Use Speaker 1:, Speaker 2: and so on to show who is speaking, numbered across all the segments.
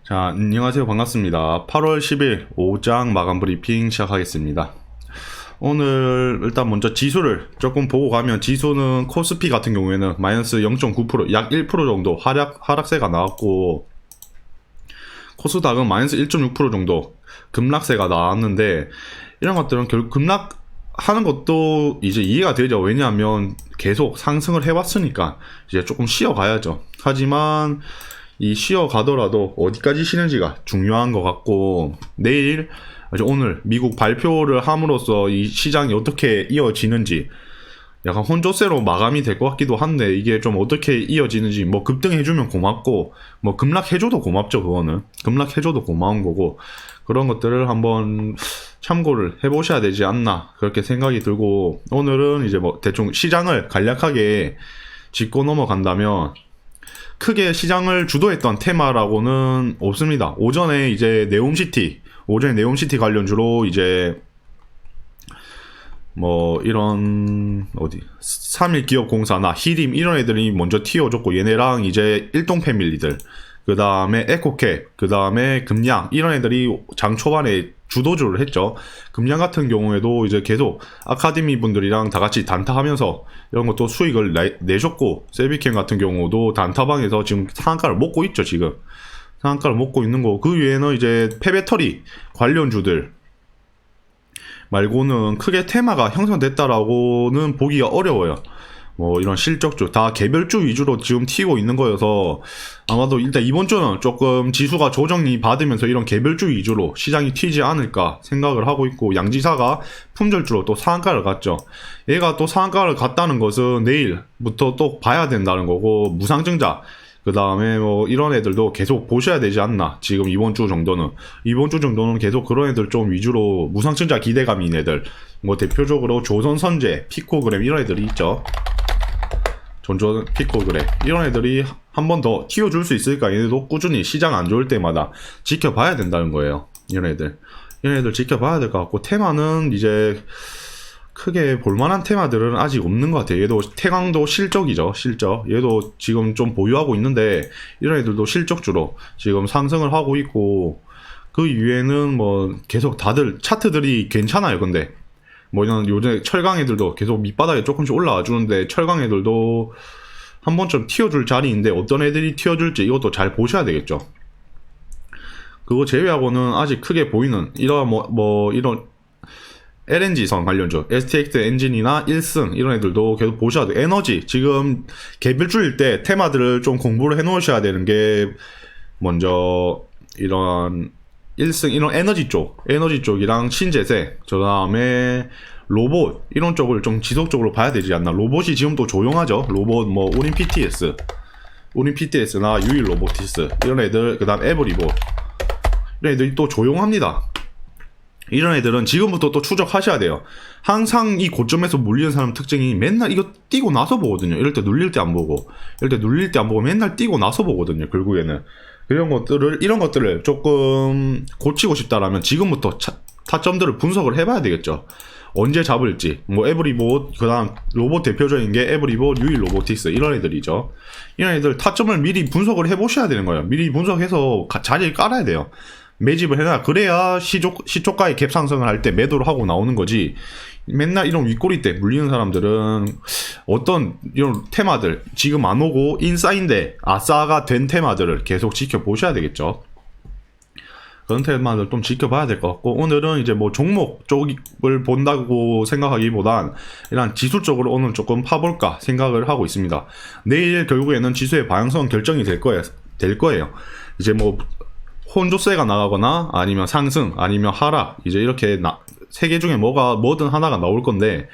Speaker 1: 자, 안녕하세요. 반갑습니다. 8월 10일 오후장 마감 브리핑 시작하겠습니다. 오늘 일단 먼저 지수를 조금 보고 가면 지수는 코스피 같은 경우에는 마이너스 0.9%, 약 1% 정도 하락세가 나왔고 코스닥은 마이너스 1.6% 정도 급락세가 나왔는데 이런 것들은 결국 급락하는 것도 이제 이해가 되죠. 왜냐하면 계속 상승을 해왔으니까 이제 조금 쉬어가야죠. 하지만 이 쉬어가더라도 어디까지 쉬는지가 중요한 것 같고 내일 오늘 미국 발표를 함으로써 이 시장이 어떻게 이어지는지 약간 혼조세로 마감이 될 것 같기도 한데 이게 좀 어떻게 이어지는지 뭐 급등해주면 고맙고 뭐 급락해줘도 고맙죠. 그거는 급락해줘도 고마운 거고 그런 것들을 한번 참고를 해보셔야 되지 않나 그렇게 생각이 들고 오늘은 이제 뭐 대충 시장을 간략하게 짚고 넘어간다면 크게 시장을 주도했던 테마라고는 없습니다. 오전에 네옴시티 관련주로 이제 뭐 이런 3일기업공사나 히림 이런 애들이 먼저 튀어줬고 얘네랑 이제 일동 패밀리들 그 다음에 에코캡 그 다음에 금양 이런 애들이 장 초반에 주도주를 했죠. 금양 같은 경우에도 이제 계속 아카데미 분들이랑 다 같이 단타하면서 이런 것도 수익을 내셨고 세비캠 같은 경우도 단타방에서 지금 상한가를 먹고 있죠. 지금 상한가를 먹고 있는 거. 그 외에는 이제 폐배터리 관련주들 말고는 크게 테마가 형성됐다라고는 보기가 어려워요. 뭐 이런 실적주 다 개별주 위주로 지금 튀고 있는 거여서 아마도 일단 이번 주는 조금 지수가 조정이 받으면서 이런 개별주 위주로 시장이 튀지 않을까 생각을 하고 있고 양지사가 품절주로 또 상한가를 갔죠. 얘가 또 상한가를 갔다는 것은 내일부터 또 봐야 된다는 거고 무상증자 그 다음에 뭐 이런 애들도 계속 보셔야 되지 않나. 지금 이번 주 정도는 계속 그런 애들 좀 위주로 무상증자 기대감인 애들 뭐 대표적으로 조선선제, 피코그램 이런 애들이 있죠. 전조 피코그램 이런 애들이 한 번 더 튀어줄 수 있을까. 얘네도 꾸준히 시장 안 좋을 때마다 지켜봐야 된다는 거예요. 이런 애들 지켜봐야 될 것 같고 테마는 이제 크게 볼만한 테마들은 아직 없는 것 같아요. 얘도 태광도 실적이죠. 실적 얘도 지금 좀 보유하고 있는데 이런 애들도 실적주로 지금 상승을 하고 있고 그 이외에는 뭐 계속 다들 차트들이 괜찮아요. 근데 뭐 이런 요즘 철강 애들도 계속 밑바닥에 조금씩 올라와 주는데 철강 애들도 한 번쯤 튀어줄 자리인데 어떤 애들이 튀어줄지 이것도 잘 보셔야 되겠죠. 그거 제외하고는 아직 크게 보이는 이런 이런 LNG선 관련주, STX 엔진이나 1승 이런 애들도 계속 보셔야 돼요. 에너지 지금 개별주일 때 테마들을 좀 공부를 해놓으셔야 되는 게 먼저 이런 1승 이런 에너지 쪽이랑 신재생 그 다음에 로봇 이런 쪽을 좀 지속적으로 봐야 되지 않나. 로봇이 지금 또 조용하죠. 로봇 뭐 우린 PTS나 유일 로보티스 이런 애들 그 다음 에브리봇 이런 애들이 또 조용합니다. 이런 애들은 지금부터 또 추적하셔야 돼요. 항상 이 고점에서 물리는 사람 특징이 맨날 이거 뛰고 나서 보거든요. 이럴 때 눌릴 때 안 보고 맨날 뛰고 나서 보거든요. 결국에는 이런 것들을 조금 고치고 싶다라면 지금부터 타점들을 분석을 해봐야 되겠죠. 언제 잡을지 뭐 에브리봇 그다음 로봇 대표적인 게 에브리봇 유일 로보틱스 이런 애들이죠. 이런 애들 타점을 미리 분석을 해보셔야 되는 거예요. 미리 분석해서 자리를 깔아야 돼요. 매집을 해놔. 그래야 시초가의 갭 상승을 할 때 매도를 하고 나오는 거지. 맨날 이런 윗꼬리 때 물리는 사람들은 어떤 이런 테마들 지금 안 오고 인싸인데 아싸가 된 테마들을 계속 지켜보셔야 되겠죠. 그런 테마들 좀 지켜봐야 될 것 같고 오늘은 이제 뭐 종목 쪽을 본다고 생각하기보단 이런 지수 쪽으로 오늘 조금 파볼까 생각을 하고 있습니다. 내일 결국에는 지수의 방향성 결정이 될 거예요. 이제 뭐 혼조세가 나가거나 아니면 상승 아니면 하락 이제 이렇게 세 개 중에 뭐든 하나가 나올 건데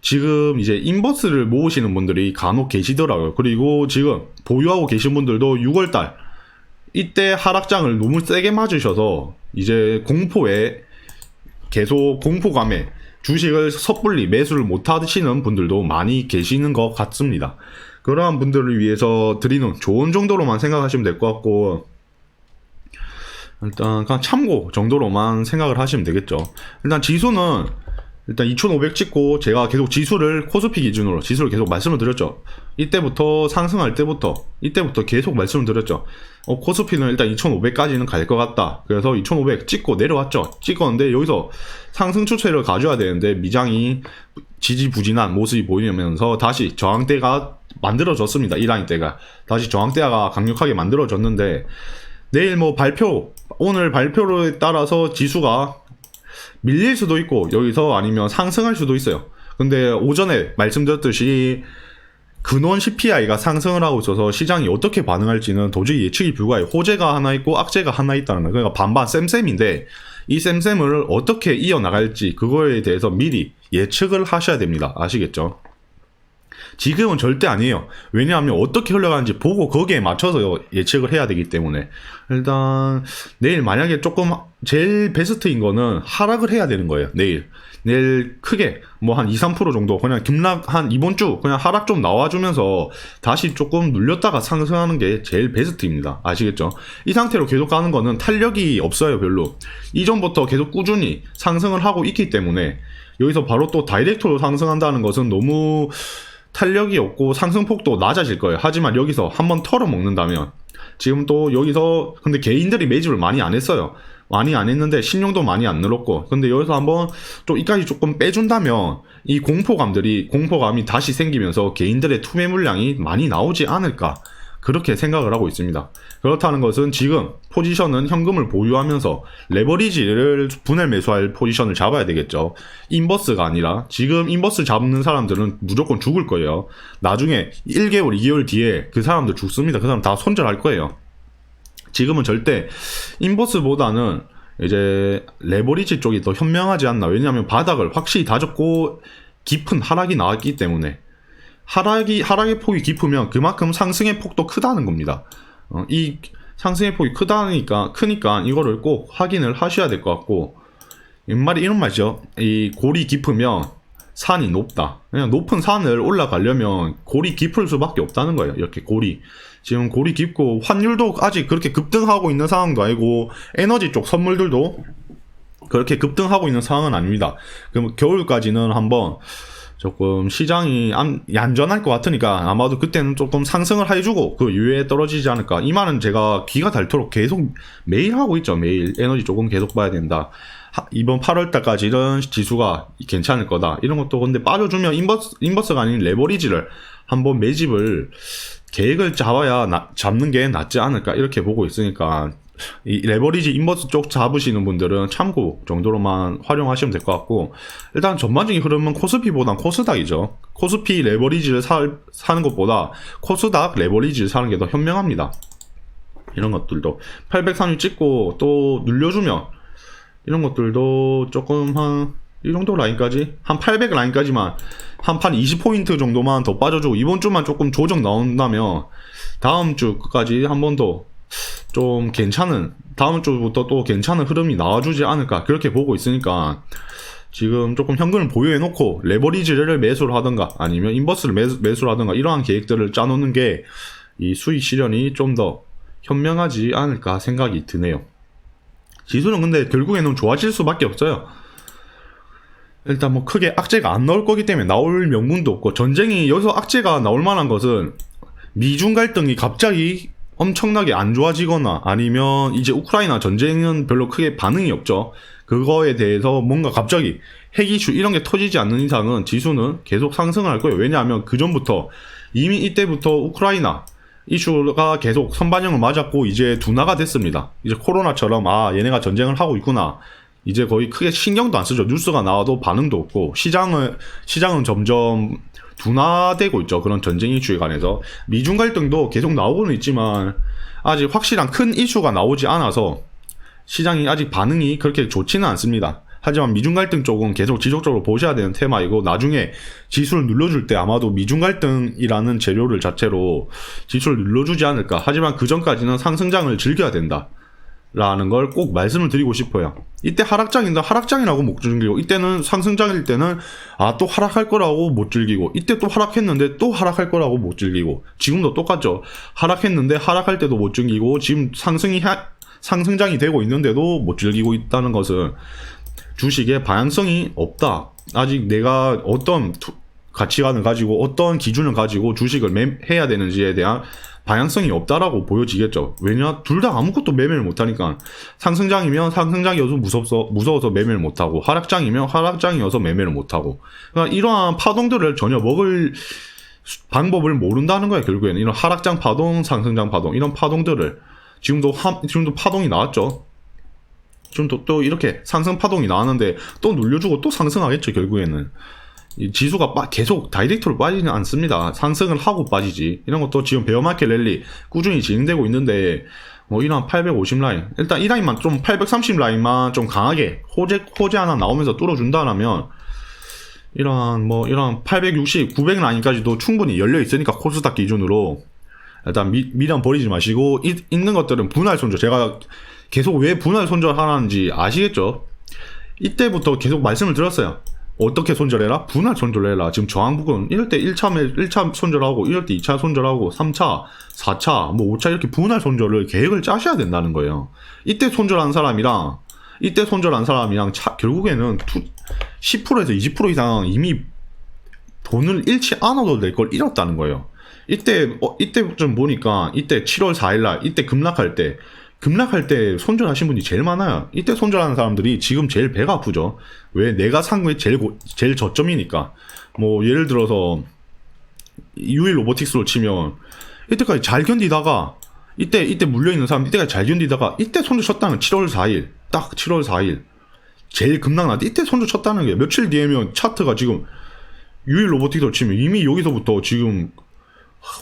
Speaker 1: 지금 이제 인버스를 모으시는 분들이 간혹 계시더라고요. 그리고 지금 보유하고 계신 분들도 6월달 이때 하락장을 너무 세게 맞으셔서 이제 공포에 계속 공포감에 주식을 섣불리 매수를 못 하시는 분들도 많이 계시는 것 같습니다. 그러한 분들을 위해서 드리는 조언 정도로만 생각하시면 될 것 같고 일단 그냥 참고 정도로만 생각을 하시면 되겠죠. 일단 지수는 일단 2500 찍고 제가 계속 코스피 기준으로 지수를 계속 말씀을 드렸죠. 이때부터 상승할 때부터 계속 말씀을 드렸죠. 코스피는 일단 2500까지는 갈 것 같다. 그래서 2500 찍고 내려왔죠. 찍었는데 여기서 상승 추세를 가져야 되는데 미장이 지지부진한 모습이 보이면서 다시 저항대가 만들어졌습니다. 이 라인대가 다시 저항대가 강력하게 만들어졌는데 내일 오늘 발표에 따라서 지수가 밀릴 수도 있고 여기서 아니면 상승할 수도 있어요. 근데 오전에 말씀드렸듯이 근원 CPI가 상승을 하고 있어서 시장이 어떻게 반응할지는 도저히 예측이 불가해요. 호재가 하나 있고 악재가 하나 있다는 거예요. 그러니까 반반 쌤쌤인데 이 쌤쌤을 어떻게 이어나갈지 그거에 대해서 미리 예측을 하셔야 됩니다. 아시겠죠? 지금은 절대 아니에요. 왜냐하면 어떻게 흘러가는지 보고 거기에 맞춰서 예측을 해야 되기 때문에. 일단 내일 만약에 조금 제일 베스트인 거는 하락을 해야 되는 거예요. 내일 크게 한 2-3% 정도 그냥 한 이번 주 그냥 하락 좀 나와주면서 다시 조금 눌렸다가 상승하는 게 제일 베스트입니다. 아시겠죠? 이 상태로 계속 가는 거는 탄력이 없어요. 별로. 이전부터 계속 꾸준히 상승을 하고 있기 때문에 여기서 바로 또 다이렉트로 상승한다는 것은 너무 탄력이 없고 상승폭도 낮아질 거예요. 하지만 여기서 한번 털어먹는다면 지금 또 여기서 근데 개인들이 매집을 많이 안 했어요. 많이 안 했는데 신용도 많이 안 늘었고 근데 여기서 한번 좀 이까지 조금 빼준다면 이 공포감이 다시 생기면서 개인들의 투매 물량이 많이 나오지 않을까 그렇게 생각을 하고 있습니다. 그렇다는 것은 지금 포지션은 현금을 보유하면서 레버리지를 분할 매수할 포지션을 잡아야 되겠죠. 인버스가 아니라 지금 인버스 잡는 사람들은 무조건 죽을 거예요. 나중에 1개월, 2개월 뒤에 그 사람들 죽습니다. 그 사람 다 손절할 거예요. 지금은 절대 인버스보다는 이제 레버리지 쪽이 더 현명하지 않나. 왜냐하면 바닥을 확실히 다졌고 깊은 하락이 나왔기 때문에 하락의 폭이 깊으면 그만큼 상승의 폭도 크다는 겁니다. 이 상승의 폭이 크니까 이거를 꼭 확인을 하셔야 될 것 같고 옛말에 이런 말이죠. 이 골이 깊으면 산이 높다. 그냥 높은 산을 올라가려면 골이 깊을 수밖에 없다는 거예요. 이렇게 지금 골이 깊고 환율도 아직 그렇게 급등하고 있는 상황도 아니고 에너지 쪽 선물들도 그렇게 급등하고 있는 상황은 아닙니다. 그럼 겨울까지는 한번 조금 시장이 얌전할 것 같으니까 아마도 그때는 조금 상승을 해주고 그 이후에 떨어지지 않을까. 이 말은 제가 귀가 닳도록 계속 매일 하고 있죠. 매일 에너지 조금 계속 봐야 된다. 이번 8월달까지는 지수가 괜찮을 거다. 이런 것도 근데 빠져주면 인버스가 아닌 레버리지를 한번 매집을 계획을 잡는 게 낫지 않을까 이렇게 보고 있으니까 이 레버리지 인버스 쪽 잡으시는 분들은 참고 정도로만 활용하시면 될 것 같고 일단 전반적인 흐름은 코스피보단 코스닥이죠. 코스피 레버리지를 사는 것보다 코스닥 레버리지를 사는 게 더 현명합니다. 이런 것들도 830 찍고 또 눌려주면 이런 것들도 조금 이 정도 라인까지 한 800 라인까지만 한 판 20포인트 정도만 더 빠져주고 이번 주만 조금 조정 나온다면 다음 주까지 한 번 더 좀 괜찮은 다음 주부터 또 괜찮은 흐름이 나와주지 않을까 그렇게 보고 있으니까 지금 조금 현금을 보유해 놓고 레버리지를 매수를 하던가 아니면 인버스를 매수를 하던가 이러한 계획들을 짜놓는 게 이 수익 실현이 좀 더 현명하지 않을까 생각이 드네요. 지수는 근데 결국에는 좋아질 수밖에 없어요. 일단 크게 악재가 안 나올 거기 때문에 나올 명분도 없고 전쟁이 여기서 악재가 나올 만한 것은 미중 갈등이 갑자기 엄청나게 안 좋아지거나 아니면 이제 우크라이나 전쟁은 별로 크게 반응이 없죠. 그거에 대해서 뭔가 갑자기 핵 이슈 이런 게 터지지 않는 이상은 지수는 계속 상승을 할 거예요. 왜냐하면 그 전부터 이미 이때부터 우크라이나 이슈가 계속 선반영을 맞았고 이제 둔화가 됐습니다. 이제 코로나처럼 얘네가 전쟁을 하고 있구나. 이제 거의 크게 신경도 안 쓰죠. 뉴스가 나와도 반응도 없고 시장은 점점 둔화되고 있죠. 그런 전쟁 이슈에 관해서 미중 갈등도 계속 나오고는 있지만 아직 확실한 큰 이슈가 나오지 않아서 시장이 아직 반응이 그렇게 좋지는 않습니다. 하지만 미중 갈등 쪽은 계속 지속적으로 보셔야 되는 테마이고 나중에 지수를 눌러줄 때 아마도 미중 갈등이라는 재료를 자체로 지수를 눌러주지 않을까. 하지만 그 전까지는 상승장을 즐겨야 된다. 라는 걸 꼭 말씀을 드리고 싶어요. 이때 하락장이라고 못 즐기고 이때는 상승장일 때는 또 하락할 거라고 못 즐기고 이때 또 하락했는데 또 하락할 거라고 못 즐기고 지금도 똑같죠. 하락했는데 하락할 때도 못 즐기고 지금 상승장이 되고 있는데도 못 즐기고 있다는 것은 주식에 방향성이 없다. 아직 내가 어떤 가치관을 가지고 어떤 기준을 가지고 주식을 해야 되는지에 대한 방향성이 없다라고 보여지겠죠. 왜냐? 둘 다 아무것도 매매를 못하니까. 상승장이면 상승장이어서 무서워서 매매를 못하고, 하락장이면 하락장이어서 매매를 못하고. 그러니까 이러한 파동들을 전혀 먹을 방법을 모른다는 거야, 결국에는. 이런 하락장 파동, 상승장 파동, 이런 파동들을. 지금도 파동이 나왔죠. 지금 또 이렇게 상승 파동이 나왔는데 또 눌려주고 또 상승하겠죠, 결국에는. 이 지수가 계속 다이렉트로 빠지지는 않습니다. 상승을 하고 빠지지. 이런 것도 지금 베어마켓 랠리 꾸준히 진행되고 있는데, 뭐 이런 850 라인, 일단 이 라인만 좀 830 라인만 좀 강하게 호재 하나 나오면서 뚫어준다라면, 이런 860, 900 라인까지도 충분히 열려 있으니까, 코스닥 기준으로 일단 미련 버리지 마시고, 있는 것들은 분할 손절. 제가 계속 왜 분할 손절하는지 아시겠죠? 이때부터 계속 말씀을 드렸어요. 어떻게 손절해라? 분할 손절해라. 지금 저항 부근 이럴 때 1차 손절하고, 이럴 때 2차 손절하고, 3차, 4차, 5차 이렇게 분할 손절을 계획을 짜셔야 된다는 거예요. 이때 손절한 사람이랑 결국에는 10%에서 20% 이상 이미 돈을 잃지 않아도 될 걸 잃었다는 거예요. 이때 좀 보니까, 이때 7월 4일날 이때 급락할 때 손절하신 분이 제일 많아요. 이때 손절하는 사람들이 지금 제일 배가 아프죠. 왜? 내가 산 거에 제일 저점이니까. 뭐 예를 들어서 유일 로보틱스로 치면 이때까지 잘 견디다가, 이때 물려있는 사람 이때까지 잘 견디다가 이때 손절 쳤다는 7월 4일 딱 7월 4일 제일 급락 날 때 이때 손절 쳤다는 게, 며칠 뒤에면 차트가 지금 유일 로보틱스로 치면 이미 여기서부터 지금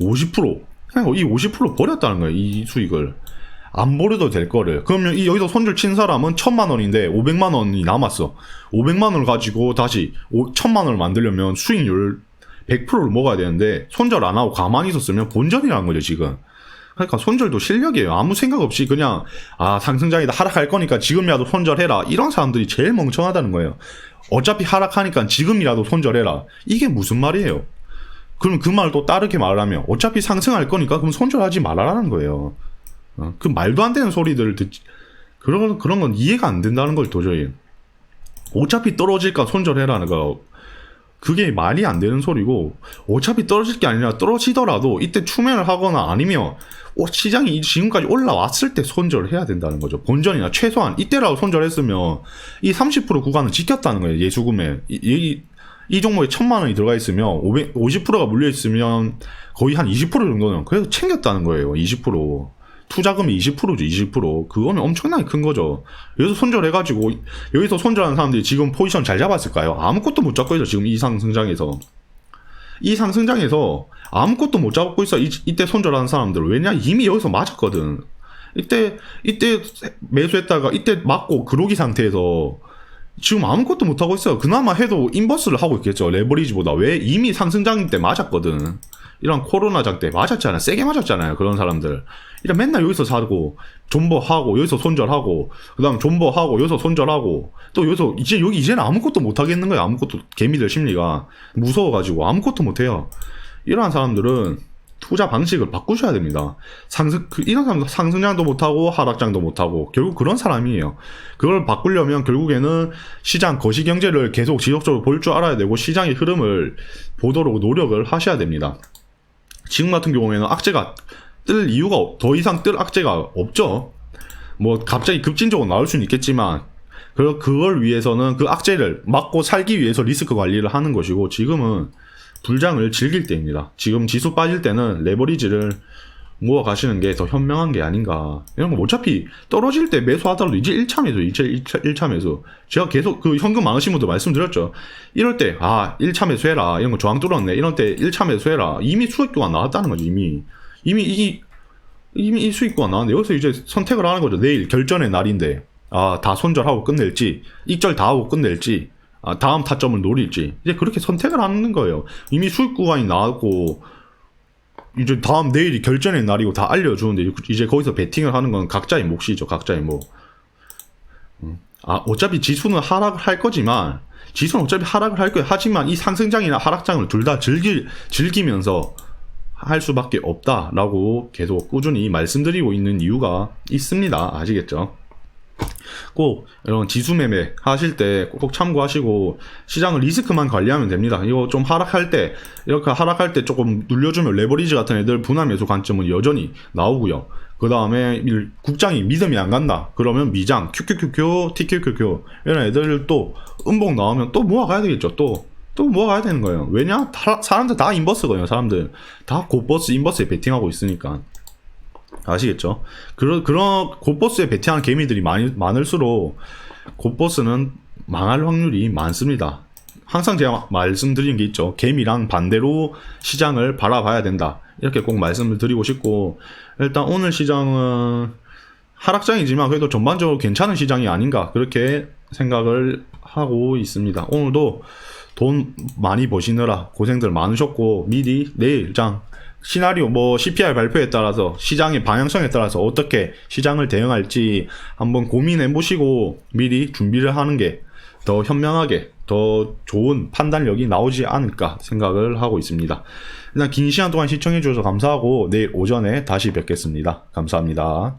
Speaker 1: 50% 그냥 이 50% 버렸다는 거예요. 이 수익을 안 버려도 될 거를. 그러면 여기서 손절 친 사람은 1000만 원인데 500만 원이 남았어. 500만 원을 가지고 다시 1000만 원을 만들려면 수익률 100%를 먹어야 되는데, 손절 안 하고 가만히 있었으면 본전이라는 거죠, 지금. 그러니까 손절도 실력이에요. 아무 생각 없이 그냥 상승장이다, 하락할 거니까 지금이라도 손절해라. 이런 사람들이 제일 멍청하다는 거예요. 어차피 하락하니까 지금이라도 손절해라. 이게 무슨 말이에요? 그럼 그 말을 또 다르게 말하면, 어차피 상승할 거니까 그럼 손절하지 말아라는 거예요. 그 말도 안 되는 소리들을 그런 건 이해가 안 된다는 걸, 도저히. 어차피 떨어질까 손절해라는 거, 그게 말이 안 되는 소리고, 어차피 떨어질 게 아니라 떨어지더라도 이때 추매를 하거나 아니면 시장이 지금까지 올라왔을 때 손절해야 된다는 거죠. 본전이나 최소한 이때라도 손절했으면 이 30% 구간을 지켰다는 거예요. 예수금에 이 종목에 1000만 원이 들어가 있으면 50%가 물려 있으면 거의 한 20% 정도는 그래도 챙겼다는 거예요. 20%. 투자금이 20%죠, 20%. 그거는 엄청나게 큰 거죠. 여기서 손절해가지고, 여기서 손절하는 사람들이 지금 포지션 잘 잡았을까요? 아무것도 못 잡고 있어, 지금 이 상승장에서. 아무것도 못 잡고 있어, 이때 손절하는 사람들. 왜냐? 이미 여기서 맞았거든. 이때 매수했다가, 이때 맞고, 그러기 상태에서, 지금 아무것도 못 하고 있어요. 그나마 해도 인버스를 하고 있겠죠, 레버리지보다. 왜? 이미 상승장일 때 맞았거든. 이런 코로나장 때 맞았잖아요. 세게 맞았잖아요. 그런 사람들. 이런 맨날 여기서 사고, 존버하고, 여기서 손절하고, 그 다음 존버하고, 여기서 손절하고, 또 여기서, 이제는 아무것도 못 하겠는 거예요. 아무것도. 개미들 심리가. 무서워가지고 아무것도 못 해요. 이러한 사람들은 투자 방식을 바꾸셔야 됩니다. 이런 사람들 상승장도 못하고, 하락장도 못하고, 결국 그런 사람이에요. 그걸 바꾸려면 결국에는 시장 거시경제를 계속 지속적으로 볼 줄 알아야 되고, 시장의 흐름을 보도록 노력을 하셔야 됩니다. 지금 같은 경우에는 악재가 뜰 이유가, 더 이상 뜰 악재가 없죠. 뭐 갑자기 급진적으로 나올 수는 있겠지만, 그걸 위해서는 그 악재를 막고 살기 위해서 리스크 관리를 하는 것이고, 지금은 불장을 즐길 때입니다. 지금 지수 빠질 때는 레버리지를 모아 가시는 게 더 현명한 게 아닌가. 이런 거 어차피 떨어질 때 매수하더라도 이제 1차 매수, 1차 매수. 제가 계속 그 현금 많으신 분들 말씀드렸죠. 이럴 때 1차 매수해라. 이런 거 저항 뚫었네. 이런 때 1차 매수해라. 이미 수익도가 나왔다는 거죠. 이미 이 수익도가 나왔는데, 여기서 이제 선택을 하는 거죠. 내일 결전의 날인데 다 손절하고 끝낼지, 익절 다 하고 끝낼지, 다음 타점을 노릴지, 이제 그렇게 선택을 하는 거예요. 이미 수익 구간이 나왔고, 이제 다음 내일이 결전의 날이고 다 알려주는데, 이제 거기서 베팅을 하는 건 각자의 몫이죠. 각자의 몫. 어차피 지수는 하락을 할 거지만, 지수는 어차피 하락을 할 거예요. 하지만 이 상승장이나 하락장을 둘 다 즐기면서 할 수밖에 없다라고 계속 꾸준히 말씀드리고 있는 이유가 있습니다. 아시겠죠? 꼭 이런 지수 매매 하실 때 꼭 참고하시고 시장을 리스크만 관리하면 됩니다. 이거 좀 하락할 때 이렇게 하락할 때 조금 눌려주면 레버리지 같은 애들 분할 매수 관점은 여전히 나오고요. 그 다음에 국장이 믿음이 안 간다 그러면 미장 QQQQ TQQQ 이런 애들 또 음봉 나오면 또 모아가야 되겠죠. 또 모아가야 되는 거예요. 왜냐? 사람들 다 인버스거든요. 사람들 다 곧버스 인버스에 베팅하고 있으니까. 아시겠죠? 그런 곧버스에 베팅하는 개미들이 많을수록 곧버스는 망할 확률이 많습니다. 항상 제가 말씀드린 게 있죠. 개미랑 반대로 시장을 바라봐야 된다. 이렇게 꼭 말씀을 드리고 싶고, 일단 오늘 시장은 하락장이지만 그래도 전반적으로 괜찮은 시장이 아닌가 그렇게 생각을 하고 있습니다. 오늘도 돈 많이 버시느라 고생들 많으셨고, 미리 내일장 시나리오 뭐 CPI 발표에 따라서 시장의 방향성에 따라서 어떻게 시장을 대응할지 한번 고민해 보시고 미리 준비를 하는 게 더 현명하게 더 좋은 판단력이 나오지 않을까 생각을 하고 있습니다. 일단 긴 시간 동안 시청해 주셔서 감사하고 내일 오전에 다시 뵙겠습니다. 감사합니다.